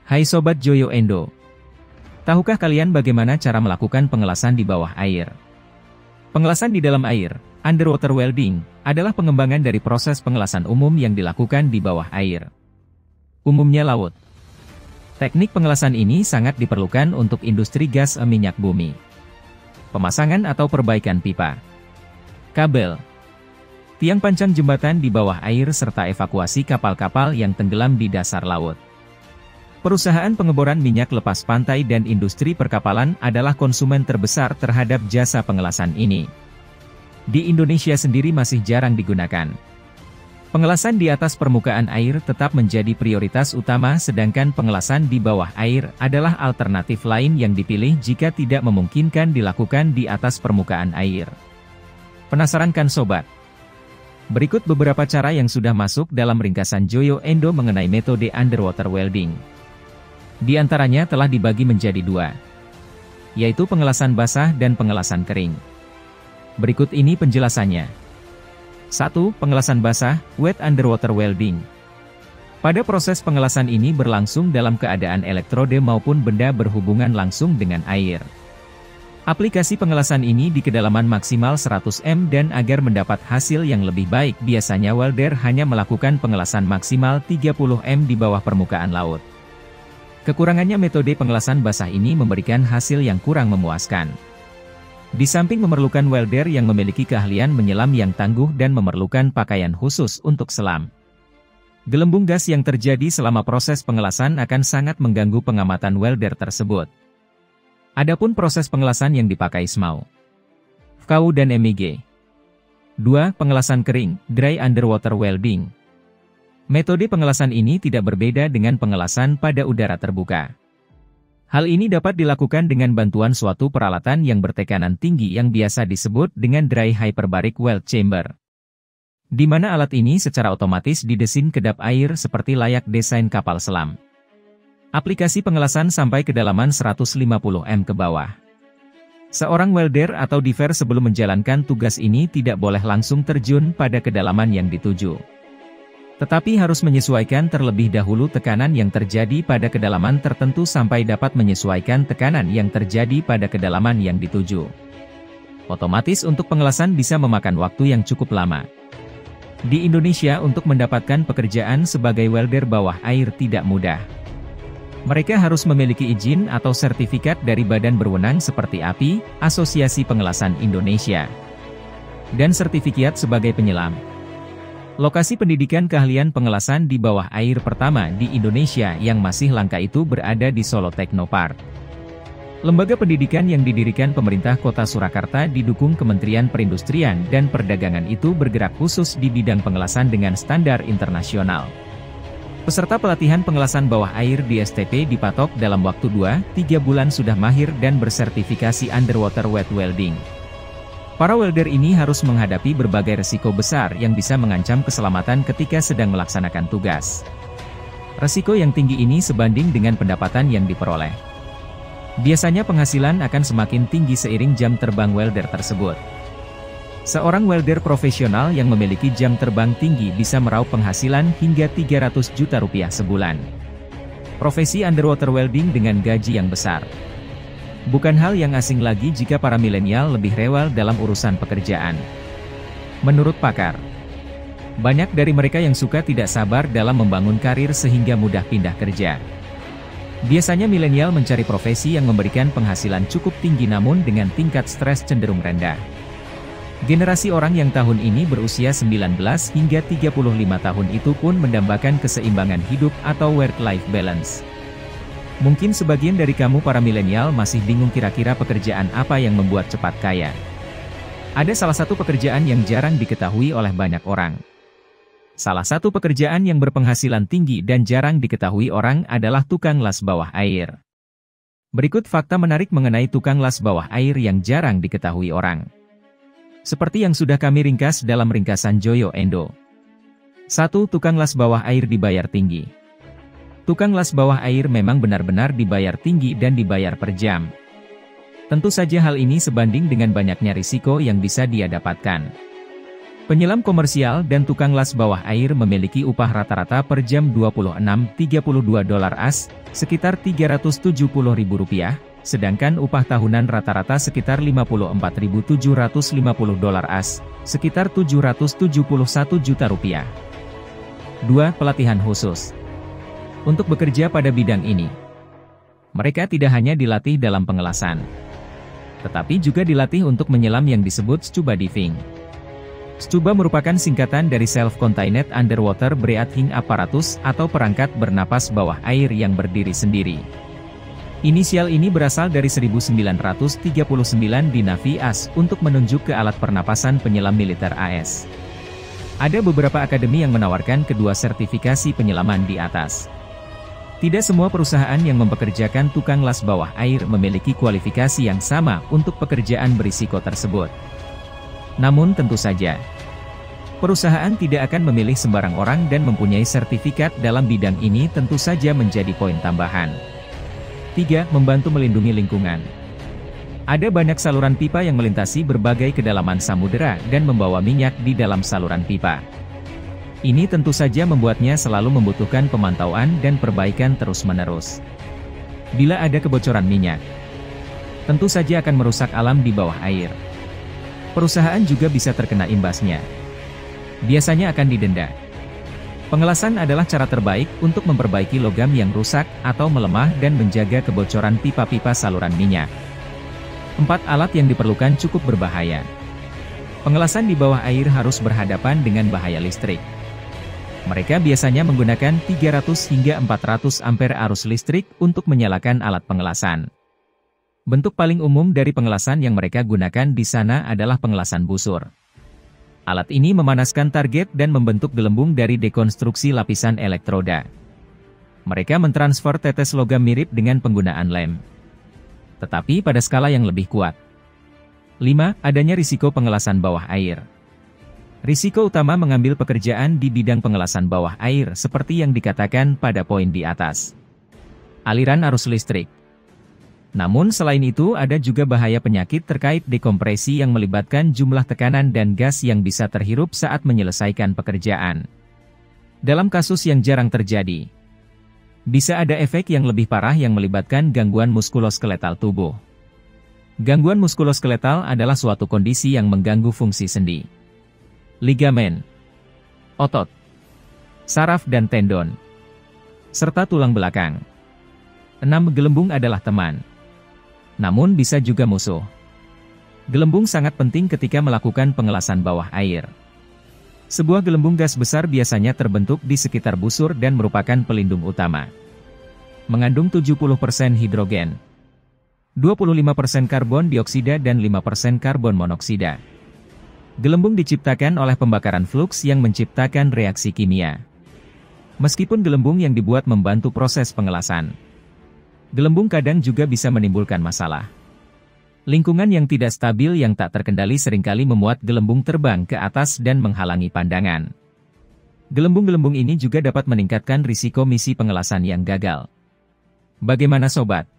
Hai Sobat Joyo Endo. Tahukah kalian bagaimana cara melakukan pengelasan di bawah air? Pengelasan di dalam air, underwater welding, adalah pengembangan dari proses pengelasan umum yang dilakukan di bawah air. Umumnya laut. Teknik pengelasan ini sangat diperlukan untuk industri gas minyak bumi, pemasangan atau perbaikan pipa, kabel, tiang pancang jembatan di bawah air serta evakuasi kapal-kapal yang tenggelam di dasar laut. Perusahaan pengeboran minyak lepas pantai dan industri perkapalan adalah konsumen terbesar terhadap jasa pengelasan ini. Di Indonesia sendiri masih jarang digunakan. Pengelasan di atas permukaan air tetap menjadi prioritas utama, sedangkan pengelasan di bawah air adalah alternatif lain yang dipilih jika tidak memungkinkan dilakukan di atas permukaan air. Penasaran kan sobat? Berikut beberapa cara yang sudah masuk dalam ringkasan Joyo Endo mengenai metode underwater welding. Di antaranya telah dibagi menjadi dua, yaitu pengelasan basah dan pengelasan kering. Berikut ini penjelasannya. 1. Pengelasan basah, wet underwater welding. Pada proses pengelasan ini berlangsung dalam keadaan elektrode maupun benda berhubungan langsung dengan air. Aplikasi pengelasan ini di kedalaman maksimal 100 m dan agar mendapat hasil yang lebih baik biasanya welder hanya melakukan pengelasan maksimal 30 m di bawah permukaan laut. Kekurangannya metode pengelasan basah ini memberikan hasil yang kurang memuaskan. Di samping memerlukan welder yang memiliki keahlian menyelam yang tangguh dan memerlukan pakaian khusus untuk selam, gelembung gas yang terjadi selama proses pengelasan akan sangat mengganggu pengamatan welder tersebut. Adapun proses pengelasan yang dipakai SMAW, FKU dan MIG. 2. Pengelasan kering, dry underwater welding. Metode pengelasan ini tidak berbeda dengan pengelasan pada udara terbuka. Hal ini dapat dilakukan dengan bantuan suatu peralatan yang bertekanan tinggi yang biasa disebut dengan dry hyperbaric weld chamber, di mana alat ini secara otomatis didesain kedap air seperti layak desain kapal selam. Aplikasi pengelasan sampai kedalaman 150 m ke bawah. Seorang welder atau diver sebelum menjalankan tugas ini tidak boleh langsung terjun pada kedalaman yang dituju, tetapi harus menyesuaikan terlebih dahulu tekanan yang terjadi pada kedalaman tertentu sampai dapat menyesuaikan tekanan yang terjadi pada kedalaman yang dituju. Otomatis untuk pengelasan bisa memakan waktu yang cukup lama. Di Indonesia untuk mendapatkan pekerjaan sebagai welder bawah air tidak mudah. Mereka harus memiliki izin atau sertifikat dari badan berwenang seperti API, Asosiasi Pengelasan Indonesia, dan sertifikat sebagai penyelam. Lokasi pendidikan keahlian pengelasan di bawah air pertama di Indonesia yang masih langka itu berada di Solo Technopark. Lembaga pendidikan yang didirikan pemerintah kota Surakarta didukung Kementerian Perindustrian dan Perdagangan itu bergerak khusus di bidang pengelasan dengan standar internasional. Peserta pelatihan pengelasan bawah air di STP dipatok dalam waktu 2-3 bulan sudah mahir dan bersertifikasi underwater wet welding. Para welder ini harus menghadapi berbagai resiko besar yang bisa mengancam keselamatan ketika sedang melaksanakan tugas. Resiko yang tinggi ini sebanding dengan pendapatan yang diperoleh. Biasanya penghasilan akan semakin tinggi seiring jam terbang welder tersebut. Seorang welder profesional yang memiliki jam terbang tinggi bisa meraup penghasilan hingga 300 juta rupiah sebulan. Profesi underwater welding dengan gaji yang besar. Bukan hal yang asing lagi jika para milenial lebih rewel dalam urusan pekerjaan. Menurut pakar, banyak dari mereka yang suka tidak sabar dalam membangun karir sehingga mudah pindah kerja. Biasanya milenial mencari profesi yang memberikan penghasilan cukup tinggi namun dengan tingkat stres cenderung rendah. Generasi orang yang tahun ini berusia 19 hingga 35 tahun itu pun mendambakan keseimbangan hidup atau work-life balance. Mungkin sebagian dari kamu para milenial masih bingung kira-kira pekerjaan apa yang membuat cepat kaya. Ada salah satu pekerjaan yang jarang diketahui oleh banyak orang. Salah satu pekerjaan yang berpenghasilan tinggi dan jarang diketahui orang adalah tukang las bawah air. Berikut fakta menarik mengenai tukang las bawah air yang jarang diketahui orang. Seperti yang sudah kami ringkas dalam ringkasan Joyo Endo. 1. Tukang las bawah air dibayar tinggi. Tukang las bawah air memang benar-benar dibayar tinggi dan dibayar per jam. Tentu saja hal ini sebanding dengan banyaknya risiko yang bisa dia dapatkan. Penyelam komersial dan tukang las bawah air memiliki upah rata-rata per jam 26-32 dolar AS, sekitar Rp370.000, sedangkan upah tahunan rata-rata sekitar 54.750 dolar AS, sekitar Rp771 juta. 2. Pelatihan khusus. Untuk bekerja pada bidang ini, mereka tidak hanya dilatih dalam pengelasan, tetapi juga dilatih untuk menyelam yang disebut scuba diving. Scuba merupakan singkatan dari Self-Contained Underwater Breathing Apparatus atau perangkat bernapas bawah air yang berdiri sendiri. Inisial ini berasal dari 1939 di Navy AS untuk menunjuk ke alat pernapasan penyelam militer AS. Ada beberapa akademi yang menawarkan kedua sertifikasi penyelaman di atas. Tidak semua perusahaan yang mempekerjakan tukang las bawah air memiliki kualifikasi yang sama untuk pekerjaan berisiko tersebut. Namun tentu saja, perusahaan tidak akan memilih sembarang orang dan mempunyai sertifikat dalam bidang ini tentu saja menjadi poin tambahan. 3. Membantu melindungi lingkungan. Ada banyak saluran pipa yang melintasi berbagai kedalaman samudera dan membawa minyak di dalam saluran pipa. Ini tentu saja membuatnya selalu membutuhkan pemantauan dan perbaikan terus-menerus. Bila ada kebocoran minyak, tentu saja akan merusak alam di bawah air. Perusahaan juga bisa terkena imbasnya. Biasanya akan didenda. Pengelasan adalah cara terbaik untuk memperbaiki logam yang rusak atau melemah dan menjaga kebocoran pipa-pipa saluran minyak. 4. Alat yang diperlukan cukup berbahaya. Pengelasan di bawah air harus berhadapan dengan bahaya listrik. Mereka biasanya menggunakan 300 hingga 400 ampere arus listrik untuk menyalakan alat pengelasan. Bentuk paling umum dari pengelasan yang mereka gunakan di sana adalah pengelasan busur. Alat ini memanaskan target dan membentuk gelembung dari dekonstruksi lapisan elektroda. Mereka mentransfer tetes logam mirip dengan penggunaan lem, tetapi pada skala yang lebih kuat. 5. Adanya risiko pengelasan bawah air. Risiko utama mengambil pekerjaan di bidang pengelasan bawah air seperti yang dikatakan pada poin di atas. Aliran arus listrik. Namun selain itu ada juga bahaya penyakit terkait dekompresi yang melibatkan jumlah tekanan dan gas yang bisa terhirup saat menyelesaikan pekerjaan. Dalam kasus yang jarang terjadi, bisa ada efek yang lebih parah yang melibatkan gangguan muskuloskeletal tubuh. Gangguan muskuloskeletal adalah suatu kondisi yang mengganggu fungsi sendi, ligamen, otot, saraf dan tendon, serta tulang belakang. 6. Gelembung adalah teman, namun bisa juga musuh. Gelembung sangat penting ketika melakukan pengelasan bawah air. Sebuah gelembung gas besar biasanya terbentuk di sekitar busur dan merupakan pelindung utama. Mengandung 70% hidrogen, 25% karbon dioksida dan 5% karbon monoksida. Gelembung diciptakan oleh pembakaran fluks yang menciptakan reaksi kimia. Meskipun gelembung yang dibuat membantu proses pengelasan, gelembung kadang juga bisa menimbulkan masalah. Lingkungan yang tidak stabil yang tak terkendali seringkali memuat gelembung terbang ke atas dan menghalangi pandangan. Gelembung-gelembung ini juga dapat meningkatkan risiko misi pengelasan yang gagal. Bagaimana sobat?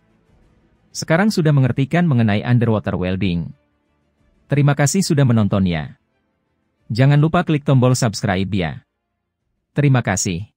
Sekarang sudah mengertikan mengenai underwater welding. Terima kasih sudah menontonnya. Jangan lupa klik tombol subscribe ya. Terima kasih.